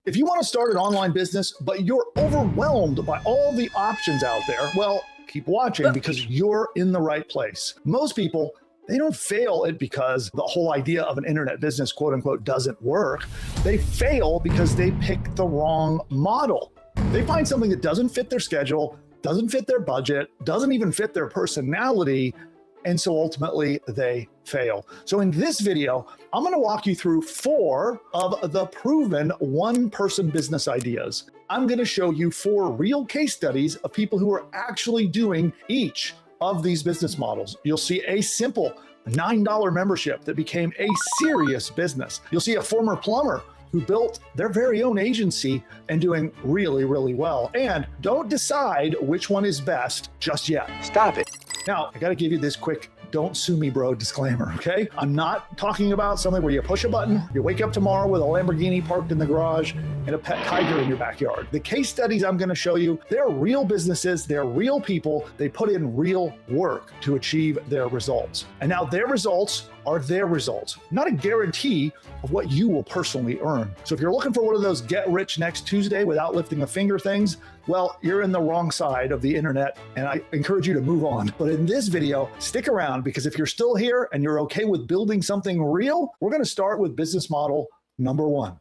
If you want to start an online business, but you're overwhelmed by all the options out there, well, keep watching because you're in the right place. Most people, they don't fail it because the whole idea of an internet business, quote unquote, doesn't work. They fail because they pick the wrong model. They find something that doesn't fit their schedule, doesn't fit their budget, doesn't even fit their personality, and so ultimately they fail. So in this video, I'm going to walk you through 4 of the proven one-person business ideas. I'm going to show you 4 real case studies of people who are actually doing each of these business models. You'll see a simple $9 membership that became a serious business. You'll see a former plumber who built their very own agency and doing really, really well. And don't decide which one is best just yet. Stop it. Now, I got to give you this quick don't sue me, bro disclaimer, okay? I'm not talking about something where you push a button, you wake up tomorrow with a Lamborghini parked in the garage and a pet tiger in your backyard. The case studies I'm going to show you, they're real businesses, they're real people, they put in real work to achieve their results. And now their results are their results, not a guarantee of what you will personally earn. So if you're looking for one of those get rich next Tuesday without lifting a finger things, well, you're in the wrong side of the internet and I encourage you to move on. But in this video, stick around because if you're still here and you're okay with building something real, we're going to start with business model number 1.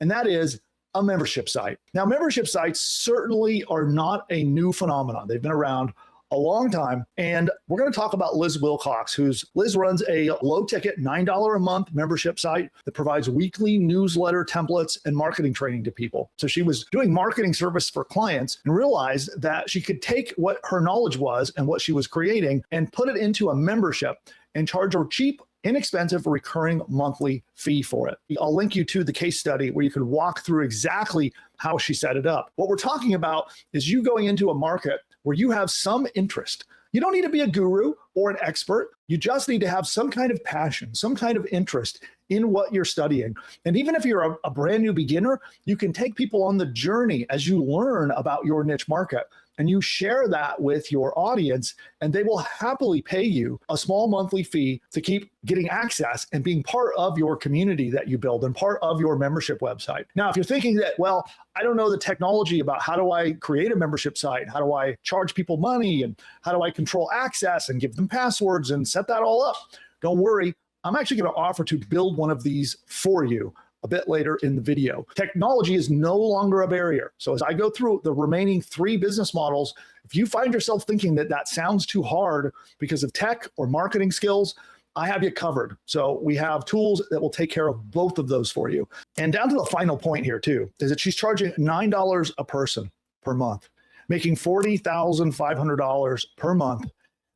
And that is a membership site. Now, membership sites certainly are not a new phenomenon. They've been around a long time. And we're going to talk about Liz Wilcox, Liz runs a low ticket $9 a month membership site that provides weekly newsletter templates and marketing training to people. So she was doing marketing service for clients and realized that she could take what her knowledge was and what she was creating and put it into a membership and charge a cheap, inexpensive recurring monthly fee for it. I'll link you to the case study where you can walk through exactly how she set it up. What we're talking about is you going into a market where you have some interest. You don't need to be a guru or an expert. You just need to have some kind of passion, some kind of interest in what you're studying. And even if you're a brand new beginner, you can take people on the journey as you learn about your niche market. And you share that with your audience, and they will happily pay you a small monthly fee to keep getting access and being part of your community that you build and part of your membership website. Now, if you're thinking that, well, I don't know the technology about how do I create a membership site? How do I charge people money? And how do I control access and give them passwords and set that all up? Don't worry. I'm actually going to offer to build one of these for you a bit later in the video. Technology is no longer a barrier. So as I go through the remaining 3 business models, if you find yourself thinking that that sounds too hard because of tech or marketing skills, I have you covered. So we have tools that will take care of both of those for you. And down to the final point here too, is that she's charging $9 a person per month, making $40,500 per month.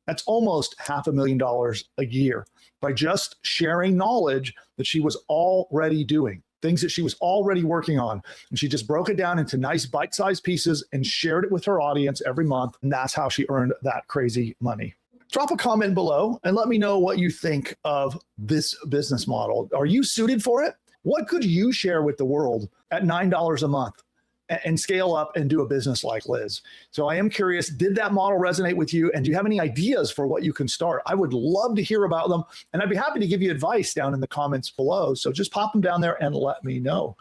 That's almost $500,000 a year by just sharing knowledge that she was already doing, things that she was already working on. And she just broke it down into nice bite-sized pieces and shared it with her audience every month. And that's how she earned that crazy money. Drop a comment below and let me know what you think of this business model. Are you suited for it? What could you share with the world at $9 a month and scale up and do a business like Liz? So I am curious, did that model resonate with you? And do you have any ideas for what you can start? I would love to hear about them. And I'd be happy to give you advice down in the comments below. So just pop them down there and let me know.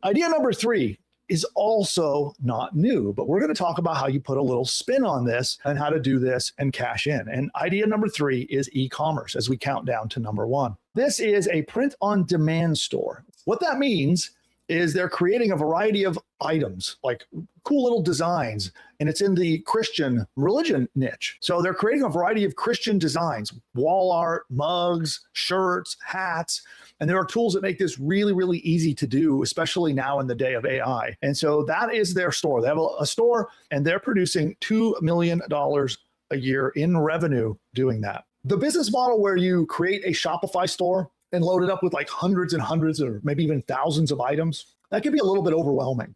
Idea number 3 is also not new, but we're going to talk about how you put a little spin on this and how to do this and cash in. And idea number 3 is e-commerce as we count down to number 1. This is a print on demand store. What that means is they're creating a variety of items, like cool little designs, and it's in the Christian religion niche. So they're creating a variety of Christian designs, wall art, mugs, shirts, hats, and there are tools that make this really, really easy to do, especially now in the day of AI. And so that is their store. They have a store, and they're producing $2 million a year in revenue doing that. The business model where you create a Shopify store and load it up with like hundreds and hundreds or maybe even thousands of items, that can be a little bit overwhelming.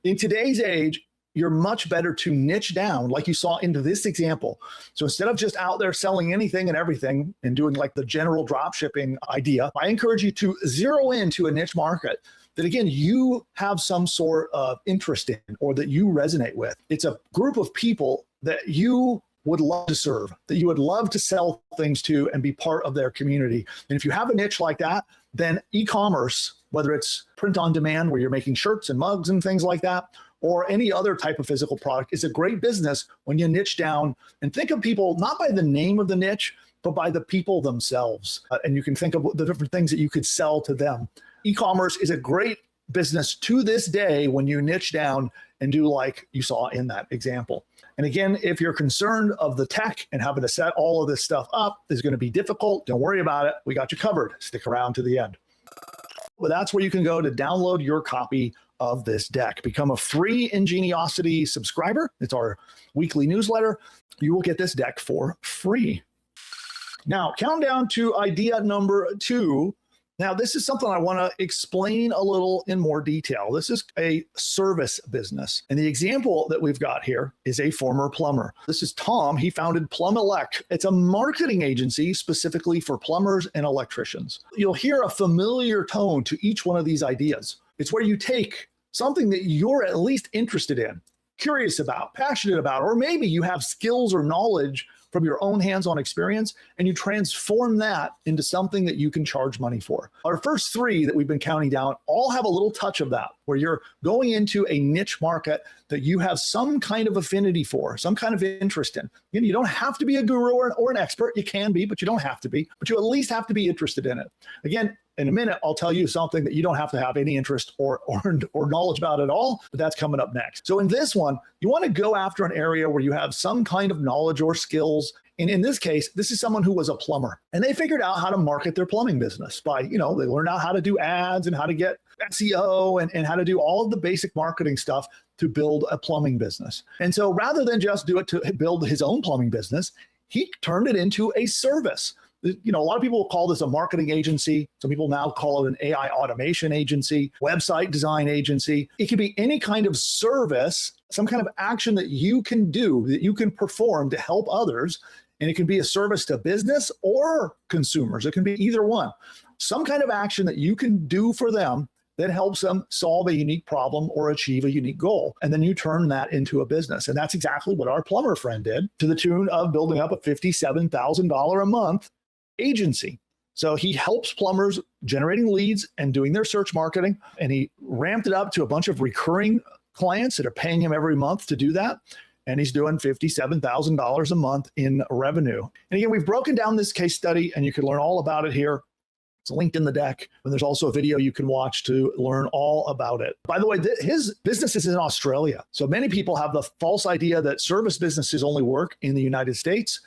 In today's age, you're much better to niche down like you saw into this example. So instead of just out there selling anything and everything and doing like the general drop shipping idea, I encourage you to zero into a niche market that, again, you have some sort of interest in or that you resonate with. It's a group of people that you would love to serve, that you would love to sell things to and be part of their community. And if you have a niche like that, then e-commerce whether it's print on demand where you're making shirts and mugs and things like that, or any other type of physical product. It's a great business when you niche down and think of people not by the name of the niche, but by the people themselves. And you can think of the different things that you could sell to them. E-commerce is a great business to this day when you niche down and do like you saw in that example. And again, if you're concerned of the tech and having to set all of this stuff up is going to be difficult, don't worry about it. We got you covered. Stick around to the end. But that's where you can go to download your copy of this deck. Become a free Ingeniosity subscriber. It's our weekly newsletter. You will get this deck for free. Now, countdown to idea number 2. Now, this is something I want to explain a little in more detail. This is a service business. And the example that we've got here is a former plumber. This is Tom. He founded Plum Elect. It's a marketing agency specifically for plumbers and electricians. You'll hear a familiar tone to each one of these ideas. It's where you take something that you're at least interested in, curious about, passionate about, or maybe you have skills or knowledge from your own hands-on experience, and you transform that into something that you can charge money for. Our first 3 that we've been counting down all have a little touch of that, where you're going into a niche market that you have some kind of affinity for, some kind of interest in. You don't have to be a guru or an expert. You can be, but you don't have to be. But you at least have to be interested in it. Again, in a minute, I'll tell you something that you don't have to have any interest or knowledge about at all, but that's coming up next. So in this one, you want to go after an area where you have some kind of knowledge or skills. And in this case, this is someone who was a plumber, and they figured out how to market their plumbing business by, they learned out how to do ads and how to get SEO and how to do all of the basic marketing stuff to build a plumbing business. And so rather than just do it to build his own plumbing business, he turned it into a service. A lot of people call this a marketing agency. Some people now call it an AI automation agency, website design agency. It can be any kind of service, some kind of action that you can do, that you can perform to help others. And it can be a service to business or consumers. It can be either one. Some kind of action that you can do for them that helps them solve a unique problem or achieve a unique goal. And then you turn that into a business. And that's exactly what our plumber friend did, to the tune of building up a $57,000 a month agency. So he helps plumbers generating leads and doing their search marketing. And he ramped it up to a bunch of recurring clients that are paying him every month to do that. And he's doing $57,000 a month in revenue. And again, we've broken down this case study, and you can learn all about it here. It's linked in the deck. And there's also a video you can watch to learn all about it. By the way, his business is in Australia. So many people have the false idea that service businesses only work in the United States.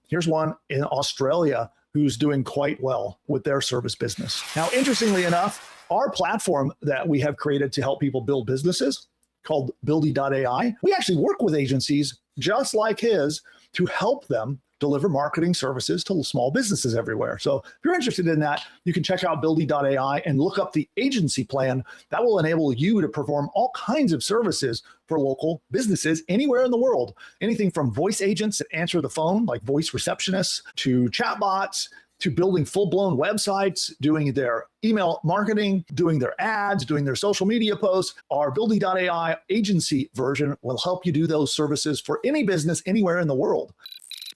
Here's one in Australia who's doing quite well with their service business. Now, interestingly enough, our platform that we have created to help people build businesses, called Buildy.ai, we actually work with agencies just like his to help them deliver marketing services to small businesses everywhere. So if you're interested in that, you can check out Buildy.ai and look up the agency plan that will enable you to perform all kinds of services for local businesses anywhere in the world. Anything from voice agents that answer the phone, like voice receptionists, to chatbots, to building full-blown websites, doing their email marketing, doing their ads, doing their social media posts. Our Buildy.ai agency version will help you do those services for any business anywhere in the world.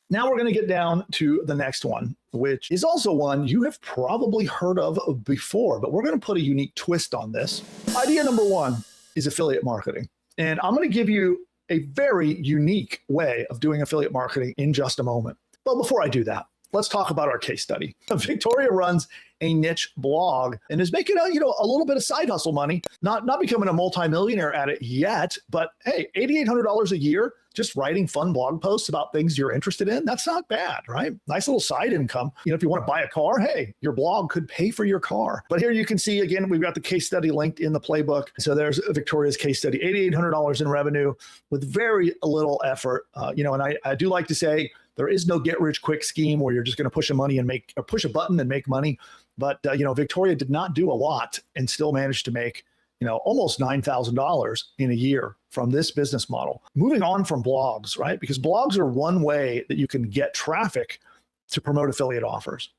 Now we're going to get down to the next one, which is also one you have probably heard of before, but we're going to put a unique twist on this. Idea number 1 is affiliate marketing. And I'm going to give you a very unique way of doing affiliate marketing in just a moment. But before I do that, let's talk about our case study. Victoria runs a niche blog and is making a little bit of side hustle money, not becoming a multimillionaire at it yet, but hey, $8,800 a year just writing fun blog posts about things you're interested in. That's not bad, right? Nice little side income. If you want to buy a car, hey, your blog could pay for your car. But here you can see, again, we've got the case study linked in the playbook. So there's Victoria's case study, $8,800 in revenue with very little effort. And I do like to say, there is no get rich quick scheme where you're just going to push a button and make money. But Victoria did not do a lot and still managed to make almost $9,000 in a year from this business model. Moving on from blogs, right? Because blogs are one way that you can get traffic to promote affiliate offers.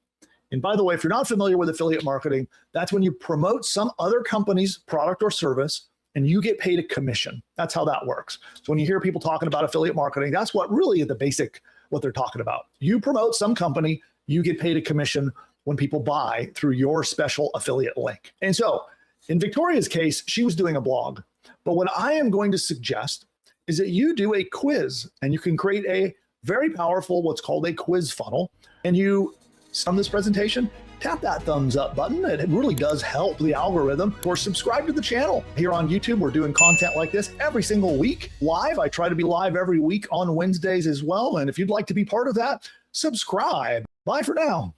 And by the way, if you're not familiar with affiliate marketing, that's when you promote some other company's product or service and you get paid a commission. That's how that works. So when you hear people talking about affiliate marketing, that's what really is the basic what they're talking about. You promote some company, you get paid a commission when people buy through your special affiliate link. And so In Victoria's case, she was doing a blog. But what I am going to suggest is that you do a quiz, and you can create a very powerful, what's called a quiz funnel. And you, on this presentation, tap that thumbs up button. It really does help the algorithm. Or subscribe to the channel. Here on YouTube, we're doing content like this every single week live. I try to be live every week on Wednesdays as well. And if you'd like to be part of that, subscribe. Bye for now.